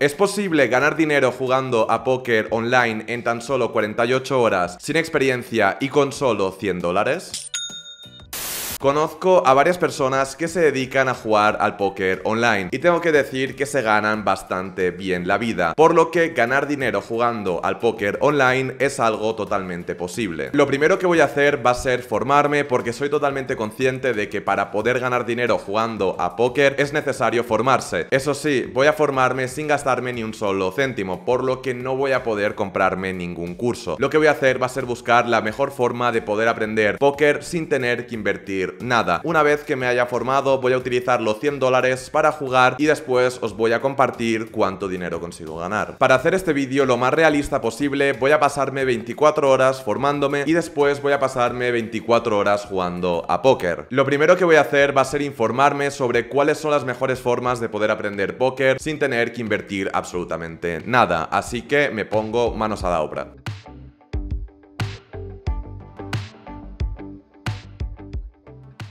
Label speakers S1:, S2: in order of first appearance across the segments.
S1: ¿Es posible ganar dinero jugando a póker online en tan solo 48 horas, sin experiencia y con solo $100? Conozco a varias personas que se dedican a jugar al póker online y tengo que decir que se ganan bastante bien la vida, por lo que ganar dinero jugando al póker online es algo totalmente posible. Lo primero que voy a hacer va a ser formarme, porque soy totalmente consciente de que para poder ganar dinero jugando a póker es necesario formarse. Eso sí, voy a formarme sin gastarme ni un solo céntimo, por lo que no voy a poder comprarme ningún curso. Lo que voy a hacer va a ser buscar la mejor forma de poder aprender póker sin tener que invertir nada. Una vez que me haya formado, voy a utilizar los $100 para jugar y después os voy a compartir cuánto dinero consigo ganar. Para hacer este vídeo lo más realista posible, voy a pasarme 24 horas formándome y después voy a pasarme 24 horas jugando a póker. Lo primero que voy a hacer va a ser informarme sobre cuáles son las mejores formas de poder aprender póker sin tener que invertir absolutamente nada. Así que me pongo manos a la obra.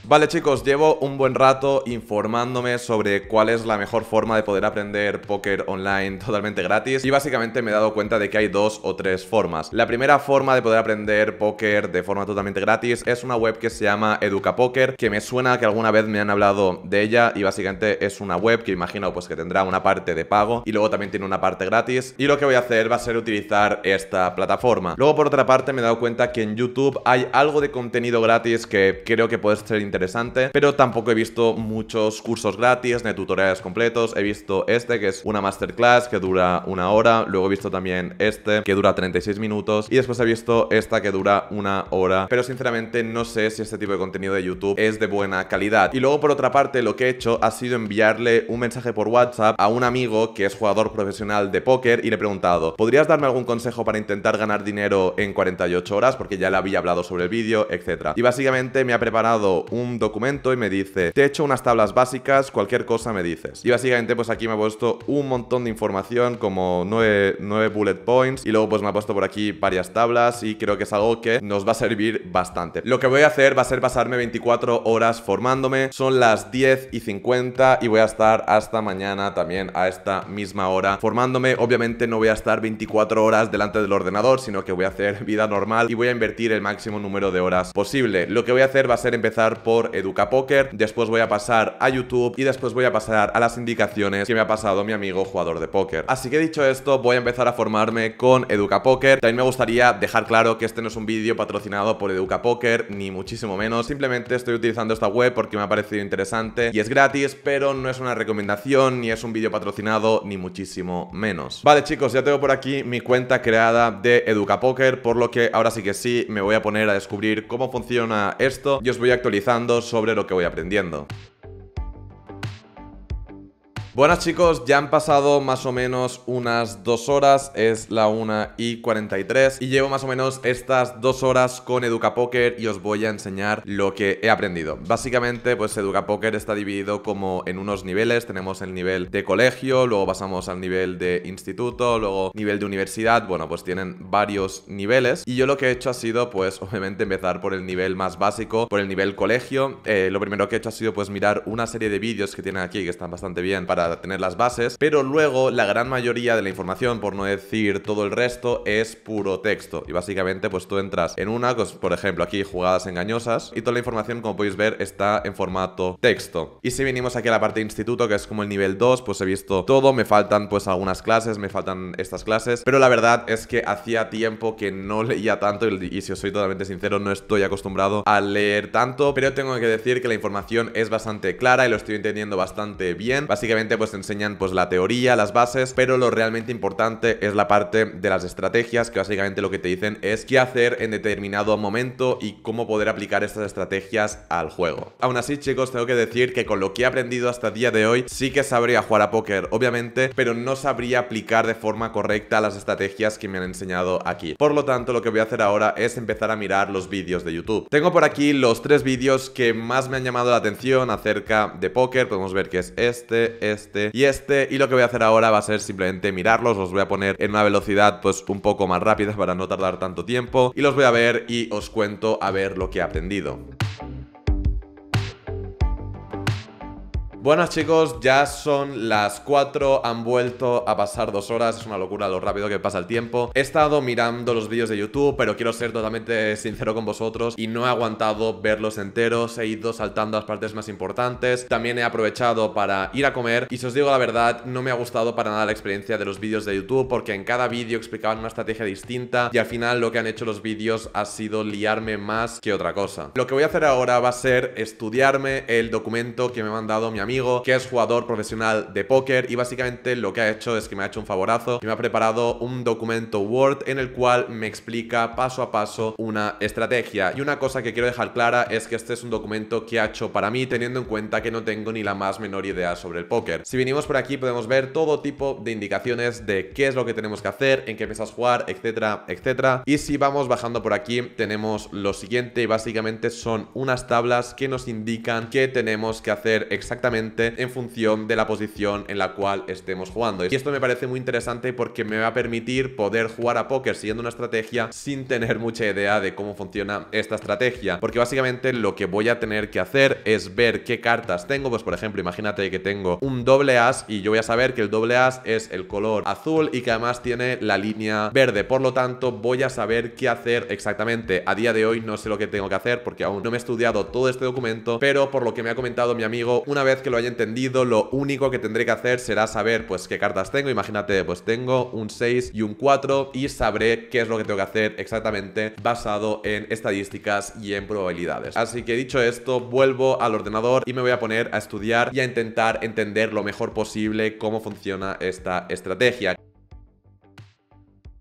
S1: Vale chicos, llevo un buen rato informándome sobre cuál es la mejor forma de poder aprender póker online totalmente gratis y básicamente me he dado cuenta de que hay dos o tres formas. La primera forma de poder aprender póker de forma totalmente gratis es una web que se llama Educapoker, que me suena que alguna vez me han hablado de ella y básicamente es una web que imagino pues que tendrá una parte de pago y luego también tiene una parte gratis, y lo que voy a hacer va a ser utilizar esta plataforma. Luego por otra parte me he dado cuenta que en YouTube hay algo de contenido gratis que creo que puede ser interesante, pero tampoco he visto muchos cursos gratis ni tutoriales completos. He visto este que es una masterclass que dura 1 hora, luego he visto también este que dura 36 minutos y después he visto esta que dura 1 hora, pero sinceramente no sé si este tipo de contenido de YouTube es de buena calidad. Y luego por otra parte lo que he hecho ha sido enviarle un mensaje por WhatsApp a un amigo que es jugador profesional de póker y le he preguntado: ¿podrías darme algún consejo para intentar ganar dinero en 48 horas? Porque ya le había hablado sobre el vídeo, etc. Y básicamente me ha preparado un documento y me dice: te he hecho unas tablas básicas, cualquier cosa me dices. Y básicamente pues aquí me ha puesto un montón de información, como 9 bullet points, y luego pues me ha puesto por aquí varias tablas y creo que es algo que nos va a servir bastante. Lo que voy a hacer va a ser pasarme 24 horas formándome. Son las 10:50 y voy a estar hasta mañana también a esta misma hora formándome. Obviamente no voy a estar 24 horas delante del ordenador, sino que voy a hacer vida normal y voy a invertir el máximo número de horas posible. Lo que voy a hacer va a ser empezar por Educapoker, después voy a pasar a YouTube y después voy a pasar a las indicaciones que me ha pasado mi amigo jugador de póker. Así que dicho esto, voy a empezar a formarme con Educapoker. También me gustaría dejar claro que este no es un vídeo patrocinado por Educapoker, ni muchísimo menos. Simplemente estoy utilizando esta web porque me ha parecido interesante y es gratis, pero no es una recomendación, ni es un vídeo patrocinado, ni muchísimo menos. Vale chicos, ya tengo por aquí mi cuenta creada de Educapoker, por lo que ahora sí que sí, me voy a poner a descubrir cómo funciona esto y os voy actualizando sobre lo que voy aprendiendo. Buenas chicos, ya han pasado más o menos unas 2 horas, es la 1:43 y llevo más o menos estas 2 horas con Educapoker y os voy a enseñar lo que he aprendido. Básicamente pues Educapoker está dividido como en unos niveles. Tenemos el nivel de colegio, luego pasamos al nivel de instituto, luego nivel de universidad. Bueno, pues tienen varios niveles y yo lo que he hecho ha sido pues obviamente empezar por el nivel más básico, por el nivel colegio. Lo primero que he hecho ha sido pues mirar una serie de vídeos que tienen aquí que están bastante bien para tener las bases, pero luego la gran mayoría de la información, por no decir todo el resto, es puro texto y básicamente pues tú entras en una, pues, por ejemplo aquí jugadas engañosas, y toda la información, como podéis ver, está en formato texto. Y si venimos aquí a la parte de instituto, que es como el nivel 2, pues he visto todo, me faltan pues algunas clases, me faltan estas clases, pero la verdad es que hacía tiempo que no leía tanto y si os soy totalmente sincero no estoy acostumbrado a leer tanto, pero tengo que decir que la información es bastante clara y lo estoy entendiendo bastante bien. Básicamente pues te enseñan pues la teoría, las bases, pero lo realmente importante es la parte de las estrategias, que básicamente lo que te dicen es qué hacer en determinado momento y cómo poder aplicar estas estrategias al juego. Aún así chicos, tengo que decir que con lo que he aprendido hasta el día de hoy sí que sabría jugar a póker, obviamente, pero no sabría aplicar de forma correcta las estrategias que me han enseñado aquí. Por lo tanto, lo que voy a hacer ahora es empezar a mirar los vídeos de YouTube. Tengo por aquí los 3 vídeos que más me han llamado la atención acerca de póker. Podemos ver que es este y lo que voy a hacer ahora va a ser simplemente mirarlos. Los voy a poner en una velocidad pues un poco más rápida para no tardar tanto tiempo y los voy a ver y os cuento a ver lo que he aprendido. Buenas chicos, ya son las 4, han vuelto a pasar 2 horas, es una locura lo rápido que pasa el tiempo. He estado mirando los vídeos de YouTube, pero quiero ser totalmente sincero con vosotros y no he aguantado verlos enteros, he ido saltando las partes más importantes. También he aprovechado para ir a comer y si os digo la verdad, no me ha gustado para nada la experiencia de los vídeos de YouTube porque en cada vídeo explicaban una estrategia distinta y al final lo que han hecho los vídeos ha sido liarme más que otra cosa. Lo que voy a hacer ahora va a ser estudiarme el documento que me ha mandado mi amigo, que es jugador profesional de póker, y básicamente lo que ha hecho es que me ha hecho un favorazo y me ha preparado un documento Word en el cual me explica paso a paso una estrategia. Y una cosa que quiero dejar clara es que este es un documento que ha hecho para mí, teniendo en cuenta que no tengo ni la más menor idea sobre el póker. Si venimos por aquí podemos ver todo tipo de indicaciones de qué es lo que tenemos que hacer, en qué mesas jugar, etcétera, etcétera. Y si vamos bajando por aquí tenemos lo siguiente y básicamente son unas tablas que nos indican qué tenemos que hacer exactamente en función de la posición en la cual estemos jugando. Y esto me parece muy interesante porque me va a permitir poder jugar a póker siguiendo una estrategia sin tener mucha idea de cómo funciona esta estrategia, porque básicamente lo que voy a tener que hacer es ver qué cartas tengo. Pues por ejemplo, imagínate que tengo un doble as y yo voy a saber que el doble as es el color azul y que además tiene la línea verde, por lo tanto voy a saber qué hacer exactamente. A día de hoy no sé lo que tengo que hacer porque aún no me he estudiado todo este documento, pero por lo que me ha comentado mi amigo, una vez que lo haya entendido, lo único que tendré que hacer será saber pues qué cartas tengo. Imagínate, pues tengo un 6 y un 4 y sabré qué es lo que tengo que hacer exactamente basado en estadísticas y en probabilidades. Así que dicho esto, vuelvo al ordenador y me voy a poner a estudiar y a intentar entender lo mejor posible cómo funciona esta estrategia.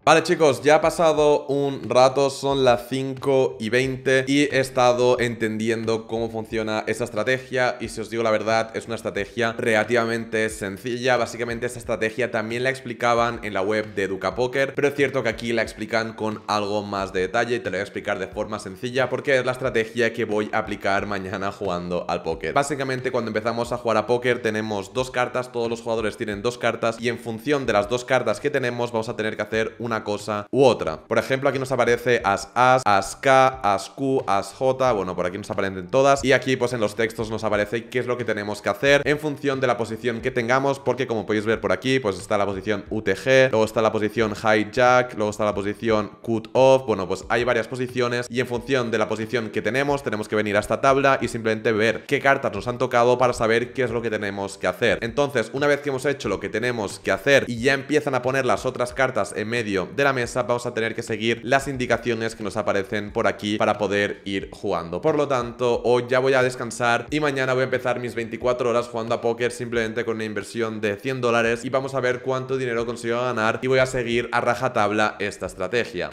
S1: Vale chicos, ya ha pasado un rato, son las 5:20 y he estado entendiendo cómo funciona esta estrategia y si os digo la verdad es una estrategia relativamente sencilla. Básicamente esta estrategia también la explicaban en la web de Educapoker, pero es cierto que aquí la explican con algo más de detalle y te lo voy a explicar de forma sencilla porque es la estrategia que voy a aplicar mañana jugando al póker. Básicamente cuando empezamos a jugar a póker tenemos 2 cartas, todos los jugadores tienen 2 cartas y en función de las 2 cartas que tenemos vamos a tener que hacer una cosa u otra. Por ejemplo, aquí nos aparece As, As K, As Q, As J. Bueno, por aquí nos aparecen todas y aquí pues en los textos nos aparece qué es lo que tenemos que hacer en función de la posición que tengamos, porque como podéis ver por aquí pues está la posición UTG, luego está la posición Hijack, luego está la posición Cut Off. Bueno, pues hay varias posiciones y en función de la posición que tenemos que venir a esta tabla y simplemente ver qué cartas nos han tocado para saber qué es lo que tenemos que hacer. Entonces, una vez que hemos hecho lo que tenemos que hacer y ya empiezan a poner las otras cartas en medio de la mesa, vamos a tener que seguir las indicaciones que nos aparecen por aquí para poder ir jugando. Por lo tanto, hoy ya voy a descansar y mañana voy a empezar mis 24 horas jugando a póker simplemente con una inversión de $100 y vamos a ver cuánto dinero consigo ganar y voy a seguir a rajatabla esta estrategia.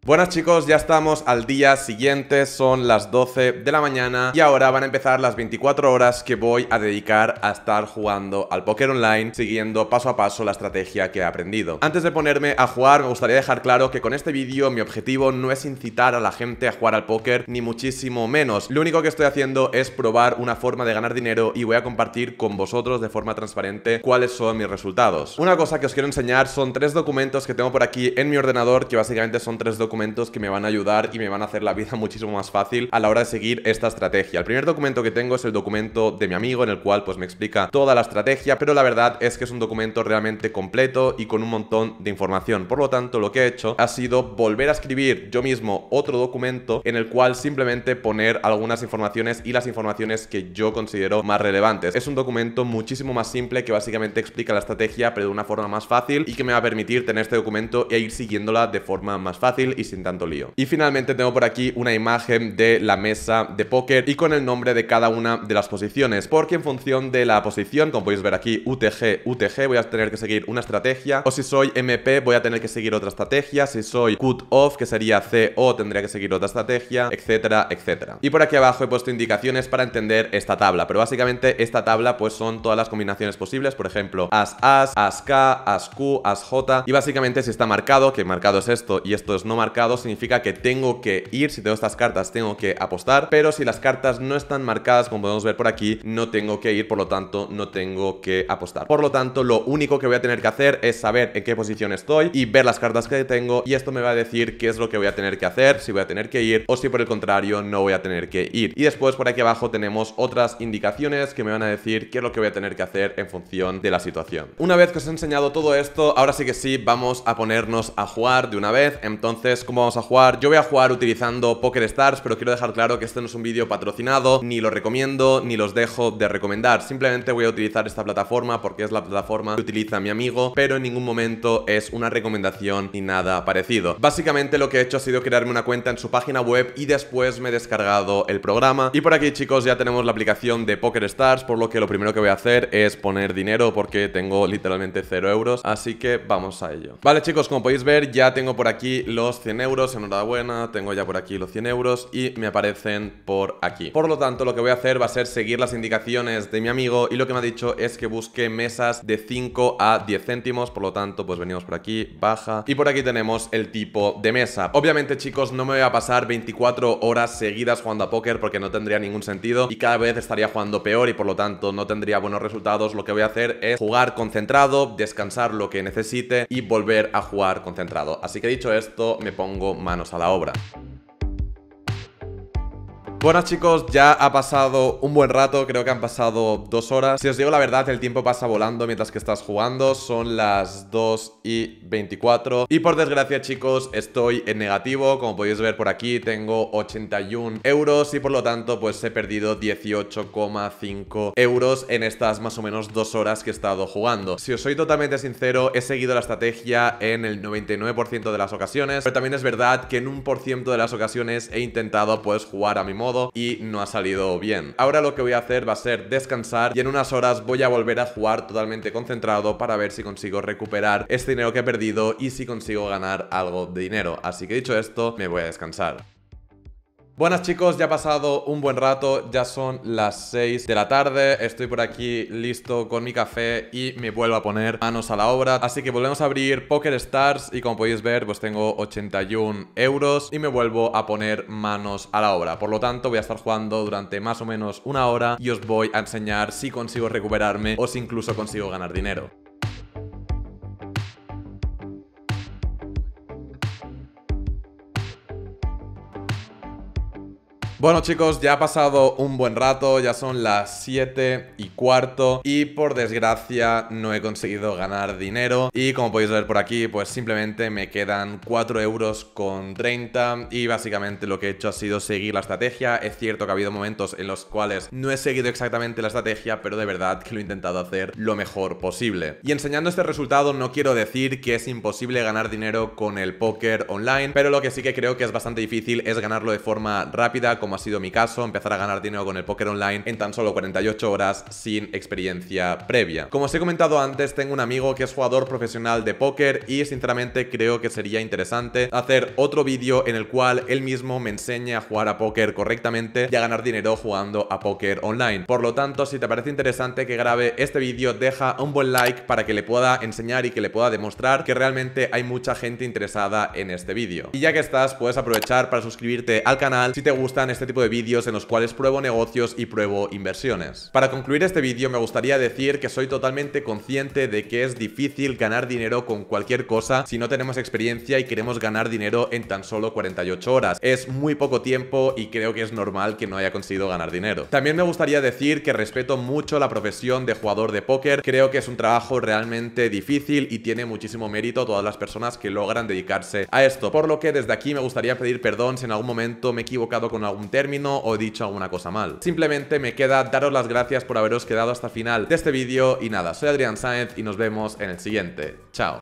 S1: Buenas chicos, ya estamos al día siguiente, son las 12 de la mañana y ahora van a empezar las 24 horas que voy a dedicar a estar jugando al póker online, siguiendo paso a paso la estrategia que he aprendido. Antes de ponerme a jugar, me gustaría dejar claro que con este vídeo mi objetivo no es incitar a la gente a jugar al póker, ni muchísimo menos. Lo único que estoy haciendo es probar una forma de ganar dinero y voy a compartir con vosotros de forma transparente cuáles son mis resultados. Una cosa que os quiero enseñar son 3 documentos que tengo por aquí en mi ordenador, que básicamente son 3 documentos que me van a ayudar y me van a hacer la vida muchísimo más fácil a la hora de seguir esta estrategia. El primer documento que tengo es el documento de mi amigo en el cual pues me explica toda la estrategia, pero la verdad es que es un documento realmente completo y con un montón de información. Por lo tanto, lo que he hecho ha sido volver a escribir yo mismo otro documento en el cual simplemente poner algunas informaciones y las informaciones que yo considero más relevantes. Es un documento muchísimo más simple que básicamente explica la estrategia pero de una forma más fácil y que me va a permitir tener este documento e ir siguiéndola de forma más fácil y sin tanto lío. Y finalmente tengo por aquí una imagen de la mesa de póker y con el nombre de cada una de las posiciones, porque en función de la posición, como podéis ver aquí, UTG, UTG, voy a tener que seguir una estrategia, o si soy MP voy a tener que seguir otra estrategia, si soy Cut Off, que sería CO, tendría que seguir otra estrategia, etcétera, etcétera. Y por aquí abajo he puesto indicaciones para entender esta tabla, pero básicamente esta tabla pues son todas las combinaciones posibles, por ejemplo, As, As K, As Q, As J, y básicamente si está marcado, que marcado es esto y esto es no marcado, marcado significa que tengo que ir. Si tengo estas cartas tengo que apostar, pero si las cartas no están marcadas, como podemos ver por aquí, no tengo que ir, por lo tanto no tengo que apostar. Por lo tanto, lo único que voy a tener que hacer es saber en qué posición estoy y ver las cartas que tengo, y esto me va a decir qué es lo que voy a tener que hacer, si voy a tener que ir o si por el contrario no voy a tener que ir. Y después por aquí abajo tenemos otras indicaciones que me van a decir qué es lo que voy a tener que hacer en función de la situación. Una vez que os he enseñado todo esto, ahora sí que sí, vamos a ponernos a jugar de una vez. Entonces, ¿cómo vamos a jugar? Yo voy a jugar utilizando PokerStars, pero quiero dejar claro que este no es un vídeo patrocinado, ni lo recomiendo, ni los dejo de recomendar. Simplemente voy a utilizar esta plataforma porque es la plataforma que utiliza mi amigo, pero en ningún momento es una recomendación ni nada parecido. Básicamente lo que he hecho ha sido crearme una cuenta en su página web y después me he descargado el programa. Y por aquí, chicos, ya tenemos la aplicación de PokerStars, por lo que lo primero que voy a hacer es poner dinero porque tengo literalmente 0 euros, así que vamos a ello. Vale, chicos, como podéis ver ya tengo por aquí los 100 euros, enhorabuena, tengo ya por aquí los 100 euros y me aparecen por aquí. Por lo tanto, lo que voy a hacer va a ser seguir las indicaciones de mi amigo y lo que me ha dicho es que busque mesas de 5 a 10 céntimos, por lo tanto, pues venimos por aquí, baja, y por aquí tenemos el tipo de mesa. Obviamente, chicos, no me voy a pasar 24 horas seguidas jugando a póker porque no tendría ningún sentido y cada vez estaría jugando peor y por lo tanto no tendría buenos resultados. Lo que voy a hacer es jugar concentrado, descansar lo que necesite y volver a jugar concentrado. Así que dicho esto, me pongo manos a la obra. Buenas, chicos, ya ha pasado un buen rato, creo que han pasado 2 horas. Si os digo la verdad, el tiempo pasa volando mientras que estás jugando. Son las 2:24 y por desgracia, chicos, estoy en negativo. Como podéis ver por aquí, tengo 81 euros y por lo tanto pues he perdido 18,5 euros en estas más o menos 2 horas que he estado jugando. Si os soy totalmente sincero, he seguido la estrategia en el 99% de las ocasiones, pero también es verdad que en 1% de las ocasiones he intentado pues jugar a mi modo y no ha salido bien. Ahora lo que voy a hacer va a ser descansar y en unas horas voy a volver a jugar totalmente concentrado para ver si consigo recuperar este dinero que he perdido y si consigo ganar algo de dinero. Así que dicho esto, me voy a descansar. Buenas, chicos, ya ha pasado un buen rato, ya son las 6 de la tarde, estoy por aquí listo con mi café y me vuelvo a poner manos a la obra. Así que volvemos a abrir PokerStars y como podéis ver pues tengo 81 euros y me vuelvo a poner manos a la obra. Por lo tanto voy a estar jugando durante más o menos una hora y os voy a enseñar si consigo recuperarme o si incluso consigo ganar dinero. Bueno, chicos, ya ha pasado un buen rato, ya son las 7:15 y por desgracia no he conseguido ganar dinero y como podéis ver por aquí pues simplemente me quedan 4,30 euros y básicamente lo que he hecho ha sido seguir la estrategia. Es cierto que ha habido momentos en los cuales no he seguido exactamente la estrategia, pero de verdad que lo he intentado hacer lo mejor posible. Y enseñando este resultado no quiero decir que es imposible ganar dinero con el póker online, pero lo que sí que creo que es bastante difícil es ganarlo de forma rápida, como ha sido mi caso, empezar a ganar dinero con el póker online en tan solo 48 horas sin experiencia previa. Como os he comentado antes, tengo un amigo que es jugador profesional de póker y sinceramente creo que sería interesante hacer otro vídeo en el cual él mismo me enseñe a jugar a póker correctamente y a ganar dinero jugando a póker online. Por lo tanto, si te parece interesante que grabe este vídeo, deja un buen like para que le pueda enseñar y que le pueda demostrar que realmente hay mucha gente interesada en este vídeo. Y ya que estás, puedes aprovechar para suscribirte al canal si te gustan este tipo de vídeos en los cuales pruebo negocios y pruebo inversiones. Para concluir este vídeo me gustaría decir que soy totalmente consciente de que es difícil ganar dinero con cualquier cosa si no tenemos experiencia y queremos ganar dinero en tan solo 48 horas. Es muy poco tiempo y creo que es normal que no haya conseguido ganar dinero. También me gustaría decir que respeto mucho la profesión de jugador de póker. Creo que es un trabajo realmente difícil y tiene muchísimo mérito todas las personas que logran dedicarse a esto, por lo que desde aquí me gustaría pedir perdón si en algún momento me he equivocado con algún término o he dicho alguna cosa mal. Simplemente me queda daros las gracias por haberos quedado hasta el final de este vídeo y nada, soy Adrián Sáenz y nos vemos en el siguiente. Chao.